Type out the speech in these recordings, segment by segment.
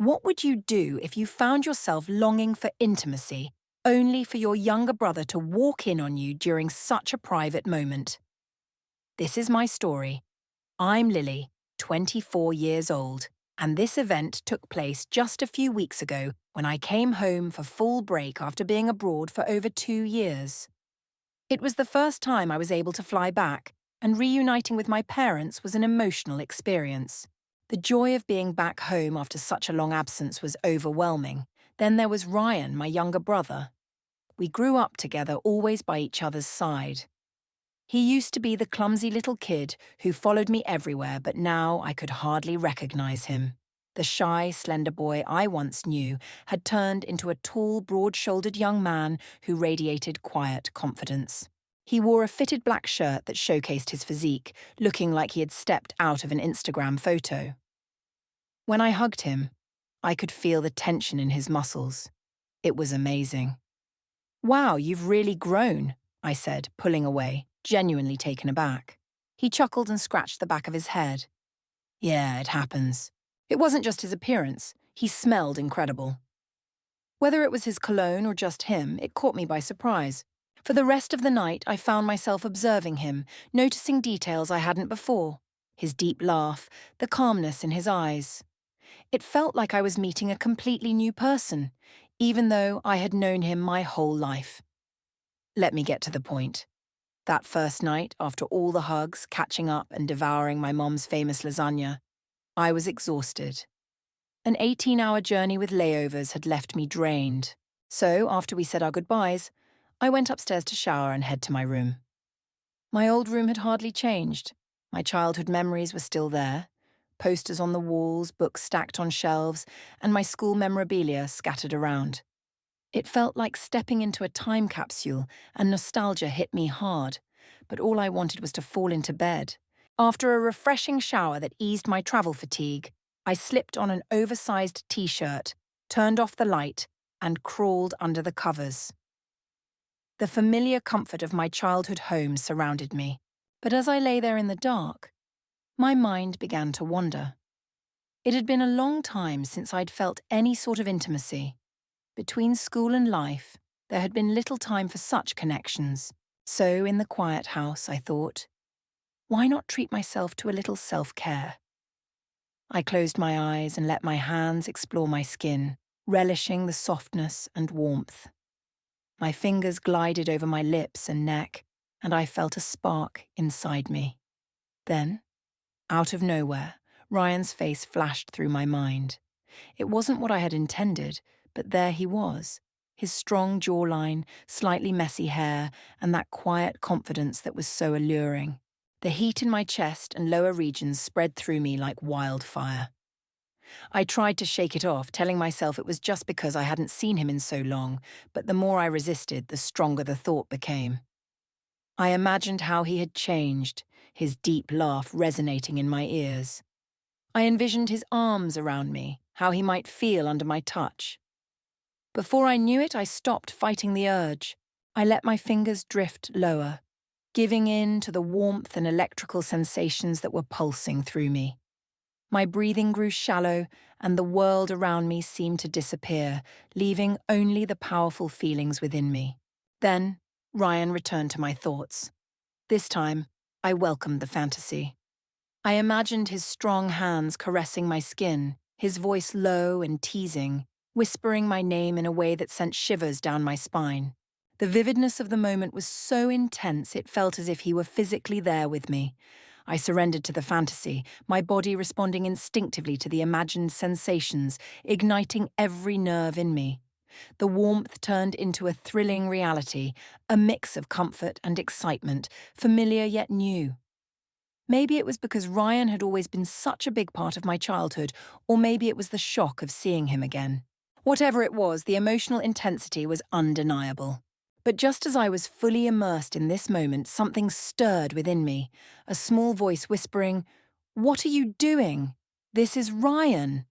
What would you do if you found yourself longing for intimacy, only for your younger brother to walk in on you during such a private moment? This is my story. I'm Lily, 24 years old, and this event took place just a few weeks ago when I came home for full break after being abroad for over 2 years. It was the first time I was able to fly back, and reuniting with my parents was an emotional experience. The joy of being back home after such a long absence was overwhelming. Then there was Ryan, my younger brother. We grew up together, always by each other's side. He used to be the clumsy little kid who followed me everywhere, but now I could hardly recognize him. The shy, slender boy I once knew had turned into a tall, broad-shouldered young man who radiated quiet confidence. He wore a fitted black shirt that showcased his physique, looking like he had stepped out of an Instagram photo. When I hugged him, I could feel the tension in his muscles. It was amazing. "Wow, you've really grown," I said, pulling away, genuinely taken aback. He chuckled and scratched the back of his head. "Yeah, it happens." It wasn't just his appearance, he smelled incredible. Whether it was his cologne or just him, it caught me by surprise. For the rest of the night, I found myself observing him, noticing details I hadn't before. His deep laugh, the calmness in his eyes. It felt like I was meeting a completely new person, even though I had known him my whole life. Let me get to the point. That first night, after all the hugs, catching up and devouring my mom's famous lasagna, I was exhausted. An 18-hour journey with layovers had left me drained. So, after we said our goodbyes, I went upstairs to shower and head to my room. My old room had hardly changed. My childhood memories were still there. Posters on the walls, books stacked on shelves, and my school memorabilia scattered around. It felt like stepping into a time capsule, and nostalgia hit me hard, but all I wanted was to fall into bed. After a refreshing shower that eased my travel fatigue, I slipped on an oversized t-shirt, turned off the light, and crawled under the covers. The familiar comfort of my childhood home surrounded me, but as I lay there in the dark, my mind began to wander. It had been a long time since I'd felt any sort of intimacy. Between school and life, there had been little time for such connections. So, in the quiet house, I thought, why not treat myself to a little self-care? I closed my eyes and let my hands explore my skin, relishing the softness and warmth. My fingers glided over my lips and neck, and I felt a spark inside me. Then, out of nowhere, Ryan's face flashed through my mind. It wasn't what I had intended, but there he was, his strong jawline, slightly messy hair, and that quiet confidence that was so alluring. The heat in my chest and lower regions spread through me like wildfire. I tried to shake it off, telling myself it was just because I hadn't seen him in so long, but the more I resisted, the stronger the thought became. I imagined how he had changed, his deep laugh resonating in my ears. I envisioned his arms around me, how he might feel under my touch. Before I knew it, I stopped fighting the urge. I let my fingers drift lower, giving in to the warmth and electrical sensations that were pulsing through me. My breathing grew shallow, and the world around me seemed to disappear, leaving only the powerful feelings within me. Then, Ryan returned to my thoughts. This time, I welcomed the fantasy. I imagined his strong hands caressing my skin, his voice low and teasing, whispering my name in a way that sent shivers down my spine. The vividness of the moment was so intense it felt as if he were physically there with me. I surrendered to the fantasy, my body responding instinctively to the imagined sensations, igniting every nerve in me. The warmth turned into a thrilling reality, a mix of comfort and excitement, familiar yet new. Maybe it was because Ryan had always been such a big part of my childhood, or maybe it was the shock of seeing him again. Whatever it was, the emotional intensity was undeniable. But just as I was fully immersed in this moment, something stirred within me, a small voice whispering, "What are you doing? This is Ryan."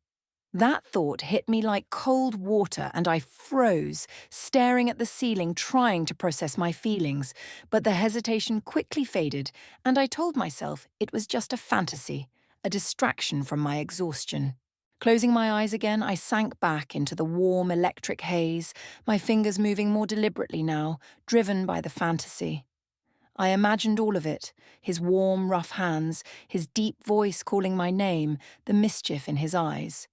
That thought hit me like cold water and I froze, staring at the ceiling, trying to process my feelings. But the hesitation quickly faded, and I told myself it was just a fantasy, a distraction from my exhaustion. Closing my eyes again, I sank back into the warm electric haze, my fingers moving more deliberately now, driven by the fantasy. I imagined all of it, his warm, rough hands, his deep voice calling my name, the mischief in his eyes.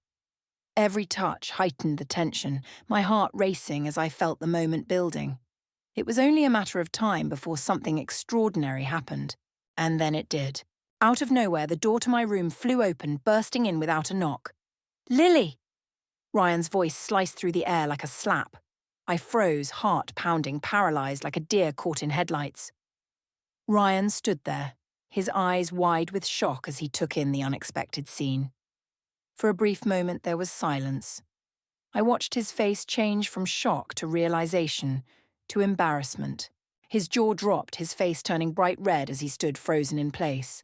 Every touch heightened the tension, my heart racing as I felt the moment building. It was only a matter of time before something extraordinary happened. And then it did. Out of nowhere, the door to my room flew open, bursting in without a knock. "Lily!" Ryan's voice sliced through the air like a slap. I froze, heart pounding, paralyzed like a deer caught in headlights. Ryan stood there, his eyes wide with shock as he took in the unexpected scene. For a brief moment there was silence. I watched his face change from shock to realization, to embarrassment. His jaw dropped, his face turning bright red as he stood frozen in place.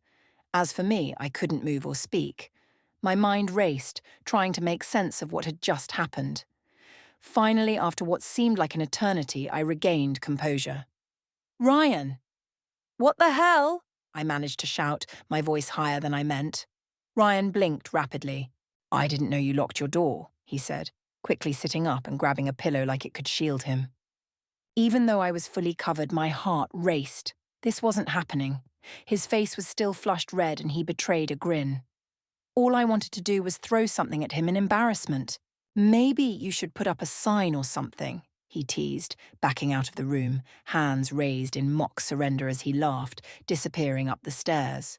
As for me, I couldn't move or speak. My mind raced, trying to make sense of what had just happened. Finally, after what seemed like an eternity, I regained composure. "Ryan!" "What the hell?" I managed to shout, my voice higher than I meant. Ryan blinked rapidly. "I didn't know you locked your door," he said, quickly sitting up and grabbing a pillow like it could shield him. Even though I was fully covered, my heart raced. This wasn't happening. His face was still flushed red and he betrayed a grin. All I wanted to do was throw something at him in embarrassment. "Maybe you should put up a sign or something," he teased, backing out of the room, hands raised in mock surrender as he laughed, disappearing up the stairs.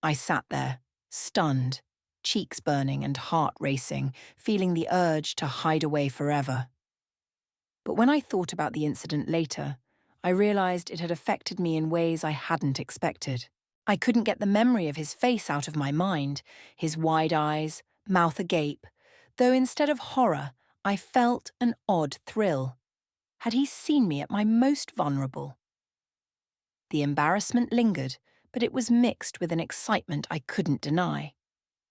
I sat there, stunned, cheeks burning and heart racing, feeling the urge to hide away forever. But when I thought about the incident later, I realized it had affected me in ways I hadn't expected. I couldn't get the memory of his face out of my mind, his wide eyes, mouth agape, though instead of horror, I felt an odd thrill. Had he seen me at my most vulnerable? The embarrassment lingered, but it was mixed with an excitement I couldn't deny.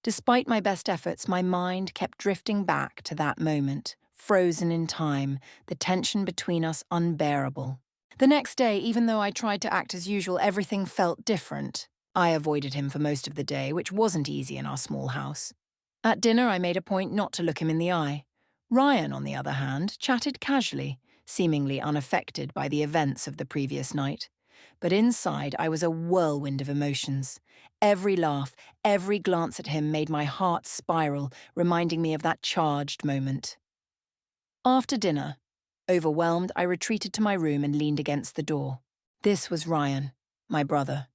Despite my best efforts, my mind kept drifting back to that moment, frozen in time, the tension between us unbearable. The next day, even though I tried to act as usual, everything felt different. I avoided him for most of the day, which wasn't easy in our small house. At dinner, I made a point not to look him in the eye. Ryan, on the other hand, chatted casually, seemingly unaffected by the events of the previous night. But inside, I was a whirlwind of emotions. Every laugh, every glance at him made my heart spiral, reminding me of that charged moment. After dinner, overwhelmed, I retreated to my room and leaned against the door. This was Ryan, my brother.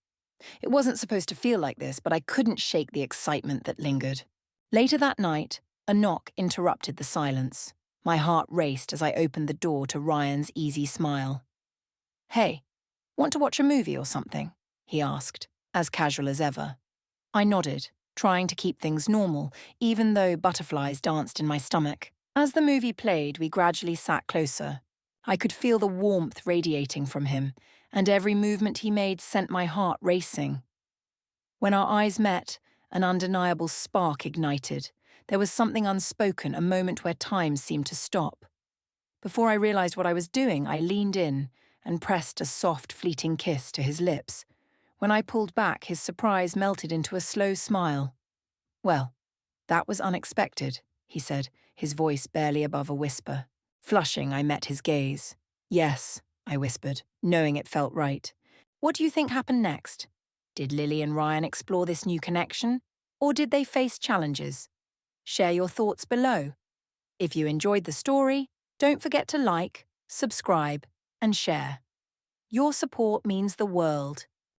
It wasn't supposed to feel like this, but I couldn't shake the excitement that lingered. Later that night, a knock interrupted the silence. My heart raced as I opened the door to Ryan's easy smile. "Hey, want to watch a movie or something?" he asked, as casual as ever. I nodded, trying to keep things normal, even though butterflies danced in my stomach. As the movie played, we gradually sat closer. I could feel the warmth radiating from him, and every movement he made sent my heart racing. When our eyes met, an undeniable spark ignited. There was something unspoken, a moment where time seemed to stop. Before I realized what I was doing, I leaned in and pressed a soft, fleeting kiss to his lips. When I pulled back, his surprise melted into a slow smile. "Well, that was unexpected," he said, his voice barely above a whisper. Flushing, I met his gaze. "Yes," I whispered, knowing it felt right. "What do you think happened next? Did Lily and Ryan explore this new connection, or did they face challenges? Share your thoughts below. If you enjoyed the story, don't forget to like, subscribe, and share. Your support means the world.